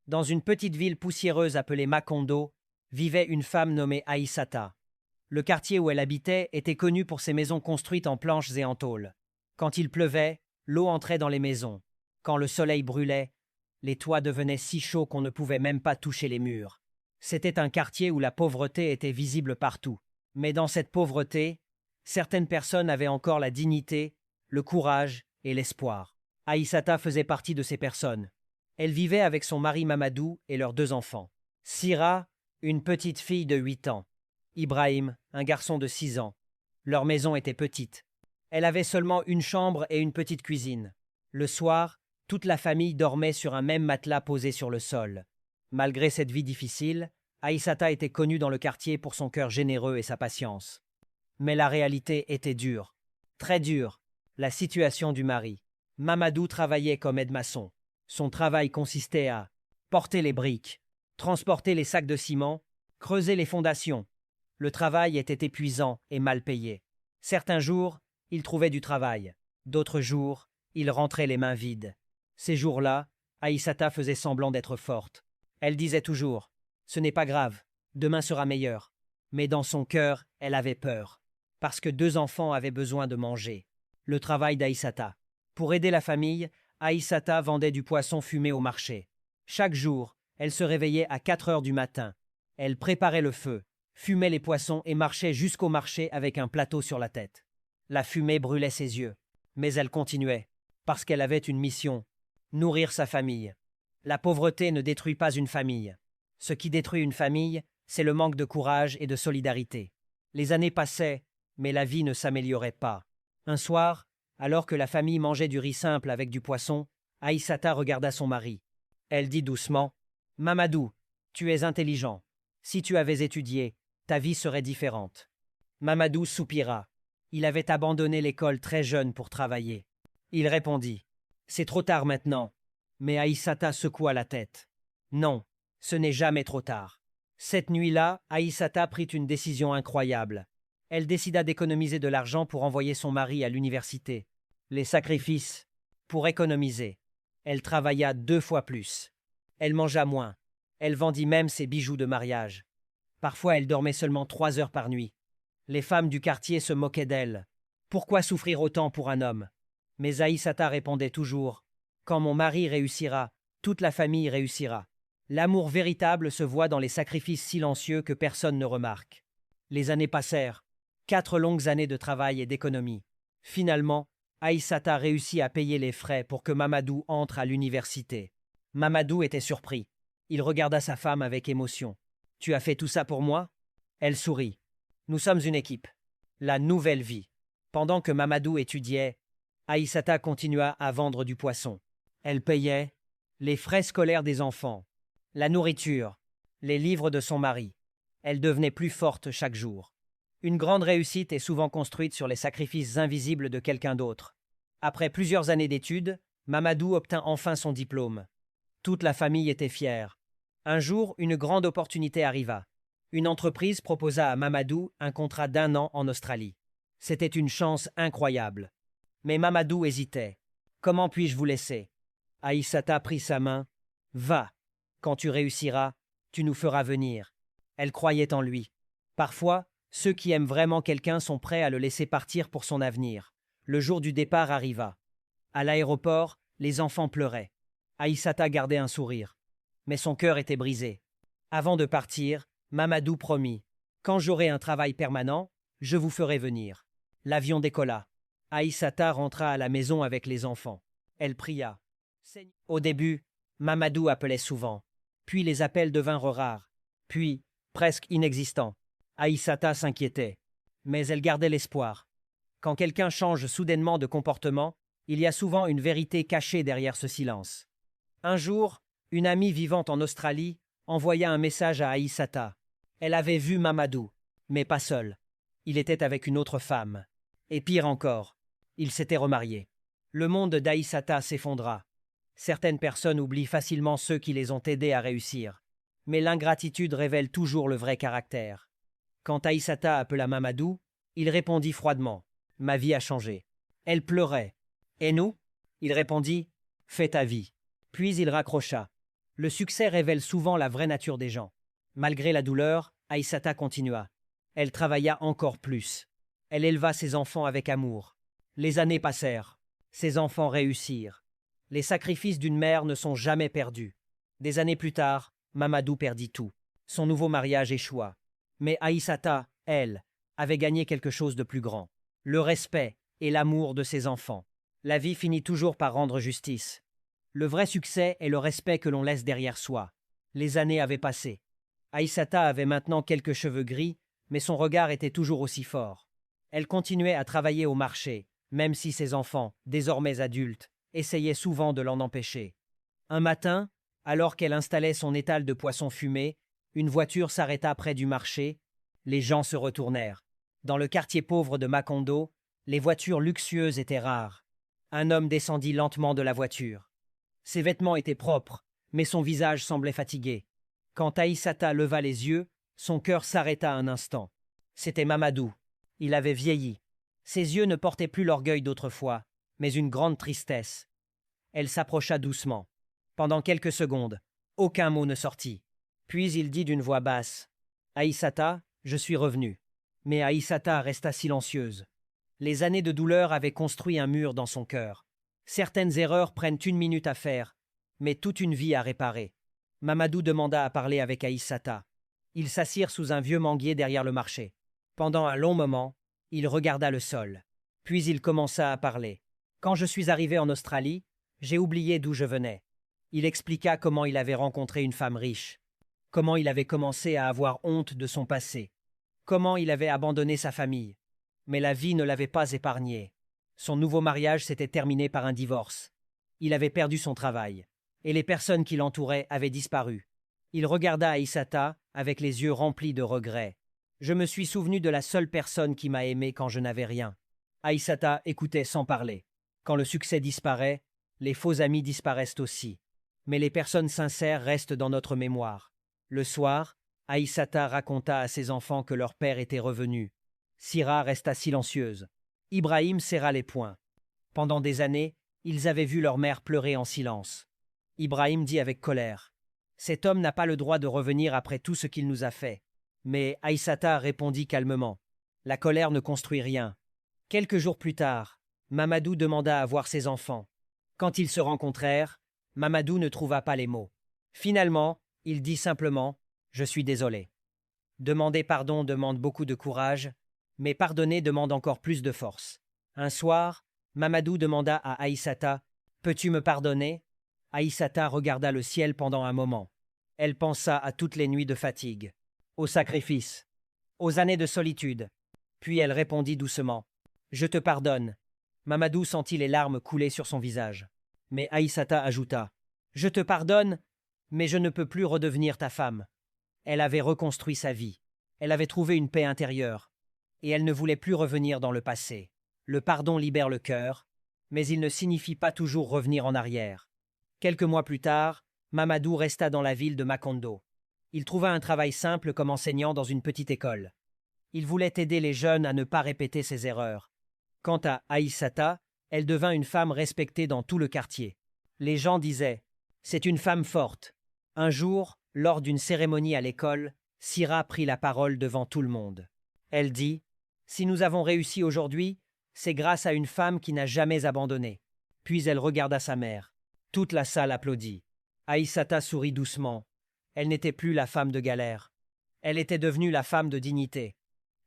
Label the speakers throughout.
Speaker 1: Dans une petite ville poussiéreuse appelée Macondo, vivait une femme nommée Aïssata. Le quartier où elle habitait était connu pour ses maisons construites en planches et en tôle. Quand il pleuvait, l'eau entrait dans les maisons. Quand le soleil brûlait, les toits devenaient si chauds qu'on ne pouvait même pas toucher les murs. C'était un quartier où la pauvreté était visible partout. Mais dans cette pauvreté, certaines personnes avaient encore la dignité, le courage et l'espoir. Aïssata faisait partie de ces personnes. Elle vivait avec son mari Mamadou et leurs 2 enfants. Sira, une petite fille de 8 ans. Ibrahim, un garçon de 6 ans. Leur maison était petite. Elle avait seulement une chambre et une petite cuisine. Le soir, toute la famille dormait sur un même matelas posé sur le sol. Malgré cette vie difficile, Aïssata était connue dans le quartier pour son cœur généreux et sa patience. Mais la réalité était dure. Très dure. La situation du mari. Mamadou travaillait comme aide-maçon. Son travail consistait à porter les briques, transporter les sacs de ciment, creuser les fondations. Le travail était épuisant et mal payé. Certains jours, il trouvait du travail. D'autres jours, il rentrait les mains vides. Ces jours-là, Aïssata faisait semblant d'être forte. Elle disait toujours « Ce n'est pas grave, demain sera meilleur ». Mais dans son cœur, elle avait peur. Parce que 2 enfants avaient besoin de manger. Le travail d'Aïssata. Pour aider la famille, Aïssata vendait du poisson fumé au marché. Chaque jour, elle se réveillait à 4 heures du matin. Elle préparait le feu, fumait les poissons et marchait jusqu'au marché avec un plateau sur la tête. La fumée brûlait ses yeux. Mais elle continuait, parce qu'elle avait une mission, nourrir sa famille. La pauvreté ne détruit pas une famille. Ce qui détruit une famille, c'est le manque de courage et de solidarité. Les années passaient, mais la vie ne s'améliorait pas. Un soir, alors que la famille mangeait du riz simple avec du poisson, Aïssata regarda son mari. Elle dit doucement « Mamadou, tu es intelligent. Si tu avais étudié, ta vie serait différente. » Mamadou soupira. Il avait abandonné l'école très jeune pour travailler. Il répondit « C'est trop tard maintenant. » Mais Aïssata secoua la tête. « Non, ce n'est jamais trop tard. » Cette nuit-là, Aïssata prit une décision incroyable. Elle décida d'économiser de l'argent pour envoyer son mari à l'université. Les sacrifices. Pour économiser. Elle travailla 2 fois plus. Elle mangea moins. Elle vendit même ses bijoux de mariage. Parfois, elle dormait seulement 3 heures par nuit. Les femmes du quartier se moquaient d'elle. Pourquoi souffrir autant pour un homme? Mais Aïssata répondait toujours « Quand mon mari réussira, toute la famille réussira. » L'amour véritable se voit dans les sacrifices silencieux que personne ne remarque. Les années passèrent. 4 longues années de travail et d'économie. Finalement, Aïssata réussit à payer les frais pour que Mamadou entre à l'université. Mamadou était surpris. Il regarda sa femme avec émotion. « Tu as fait tout ça pour moi ?» Elle sourit. « Nous sommes une équipe. » La nouvelle vie. Pendant que Mamadou étudiait, Aïssata continua à vendre du poisson. Elle payait les frais scolaires des enfants, la nourriture, les livres de son mari. Elle devenait plus forte chaque jour. Une grande réussite est souvent construite sur les sacrifices invisibles de quelqu'un d'autre. Après plusieurs années d'études, Mamadou obtint enfin son diplôme. Toute la famille était fière. Un jour, une grande opportunité arriva. Une entreprise proposa à Mamadou un contrat d'1 an en Australie. C'était une chance incroyable. Mais Mamadou hésitait. « Comment puis-je vous laisser ?» Aïssata prit sa main. « Va. Quand tu réussiras, tu nous feras venir. » Elle croyait en lui. Parfois, ceux qui aiment vraiment quelqu'un sont prêts à le laisser partir pour son avenir. Le jour du départ arriva. À l'aéroport, les enfants pleuraient. Aïssata gardait un sourire. Mais son cœur était brisé. Avant de partir, Mamadou promit « Quand j'aurai un travail permanent, je vous ferai venir. » L'avion décolla. Aïssata rentra à la maison avec les enfants. Elle pria. Au début, Mamadou appelait souvent. Puis les appels devinrent rares. Puis, presque inexistants. Aïssata s'inquiétait. Mais elle gardait l'espoir. Quand quelqu'un change soudainement de comportement, il y a souvent une vérité cachée derrière ce silence. Un jour, une amie vivant en Australie envoya un message à Aïssata. Elle avait vu Mamadou, mais pas seul. Il était avec une autre femme. Et pire encore, il s'était remarié. Le monde d'Aïssata s'effondra. Certaines personnes oublient facilement ceux qui les ont aidés à réussir. Mais l'ingratitude révèle toujours le vrai caractère. Quand Aïssata appela Mamadou, il répondit froidement « Ma vie a changé ». Elle pleurait. « Et nous ?» Il répondit « Fais ta vie ». Puis il raccrocha. Le succès révèle souvent la vraie nature des gens. Malgré la douleur, Aïssata continua. Elle travailla encore plus. Elle éleva ses enfants avec amour. Les années passèrent. Ses enfants réussirent. Les sacrifices d'une mère ne sont jamais perdus. Des années plus tard, Mamadou perdit tout. Son nouveau mariage échoua. Mais Aïssata, elle, avait gagné quelque chose de plus grand. Le respect et l'amour de ses enfants. La vie finit toujours par rendre justice. Le vrai succès est le respect que l'on laisse derrière soi. Les années avaient passé. Aïssata avait maintenant quelques cheveux gris, mais son regard était toujours aussi fort. Elle continuait à travailler au marché, même si ses enfants, désormais adultes, essayaient souvent de l'en empêcher. Un matin, alors qu'elle installait son étal de poissons fumés, une voiture s'arrêta près du marché. Les gens se retournèrent. Dans le quartier pauvre de Macondo, les voitures luxueuses étaient rares. Un homme descendit lentement de la voiture. Ses vêtements étaient propres, mais son visage semblait fatigué. Quand Aïssata leva les yeux, son cœur s'arrêta un instant. C'était Mamadou. Il avait vieilli. Ses yeux ne portaient plus l'orgueil d'autrefois, mais une grande tristesse. Elle s'approcha doucement. Pendant quelques secondes, aucun mot ne sortit. Puis il dit d'une voix basse. « Aïssata, je suis revenu. » Mais Aïssata resta silencieuse. Les années de douleur avaient construit un mur dans son cœur. Certaines erreurs prennent 1 minute à faire, mais toute une vie à réparer. Mamadou demanda à parler avec Aïssata. Ils s'assirent sous un vieux manguier derrière le marché. Pendant un long moment, il regarda le sol. Puis il commença à parler. « Quand je suis arrivé en Australie, j'ai oublié d'où je venais. » Il expliqua comment il avait rencontré une femme riche, comment il avait commencé à avoir honte de son passé, comment il avait abandonné sa famille. Mais la vie ne l'avait pas épargné. Son nouveau mariage s'était terminé par un divorce. Il avait perdu son travail, et les personnes qui l'entouraient avaient disparu. Il regarda Aïssata avec les yeux remplis de regrets. « Je me suis souvenu de la seule personne qui m'a aimé quand je n'avais rien. » Aïssata écoutait sans parler. Quand le succès disparaît, les faux amis disparaissent aussi. Mais les personnes sincères restent dans notre mémoire. Le soir, Aïssata raconta à ses enfants que leur père était revenu. Sira resta silencieuse. Ibrahim serra les poings. Pendant des années, ils avaient vu leur mère pleurer en silence. Ibrahim dit avec colère. « Cet homme n'a pas le droit de revenir après tout ce qu'il nous a fait. » Mais Aïssata répondit calmement. La colère ne construit rien. Quelques jours plus tard, Mamadou demanda à voir ses enfants. Quand ils se rencontrèrent, Mamadou ne trouva pas les mots. Finalement, il dit simplement « Je suis désolé ». Demander pardon demande beaucoup de courage, mais pardonner demande encore plus de force. Un soir, Mamadou demanda à Aïssata « Peux-tu me pardonner ?» Aïssata regarda le ciel pendant un moment. Elle pensa à toutes les nuits de fatigue, aux sacrifices, aux années de solitude. Puis elle répondit doucement « Je te pardonne ». Mamadou sentit les larmes couler sur son visage. Mais Aïssata ajouta « Je te pardonne, mais je ne peux plus redevenir ta femme. » Elle avait reconstruit sa vie. Elle avait trouvé une paix intérieure. Et elle ne voulait plus revenir dans le passé. Le pardon libère le cœur, mais il ne signifie pas toujours revenir en arrière. Quelques mois plus tard, Mamadou resta dans la ville de Macondo. Il trouva un travail simple comme enseignant dans une petite école. Il voulait aider les jeunes à ne pas répéter ses erreurs. Quant à Aïssata, elle devint une femme respectée dans tout le quartier. Les gens disaient « C'est une femme forte ». Un jour, lors d'une cérémonie à l'école, Sira prit la parole devant tout le monde. Elle dit « Si nous avons réussi aujourd'hui, c'est grâce à une femme qui n'a jamais abandonné. » Puis elle regarda sa mère. Toute la salle applaudit. Aïssata sourit doucement. Elle n'était plus la femme de galère. Elle était devenue la femme de dignité.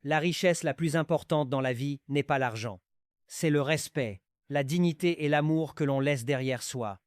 Speaker 1: La richesse la plus importante dans la vie n'est pas l'argent. C'est le respect, la dignité et l'amour que l'on laisse derrière soi.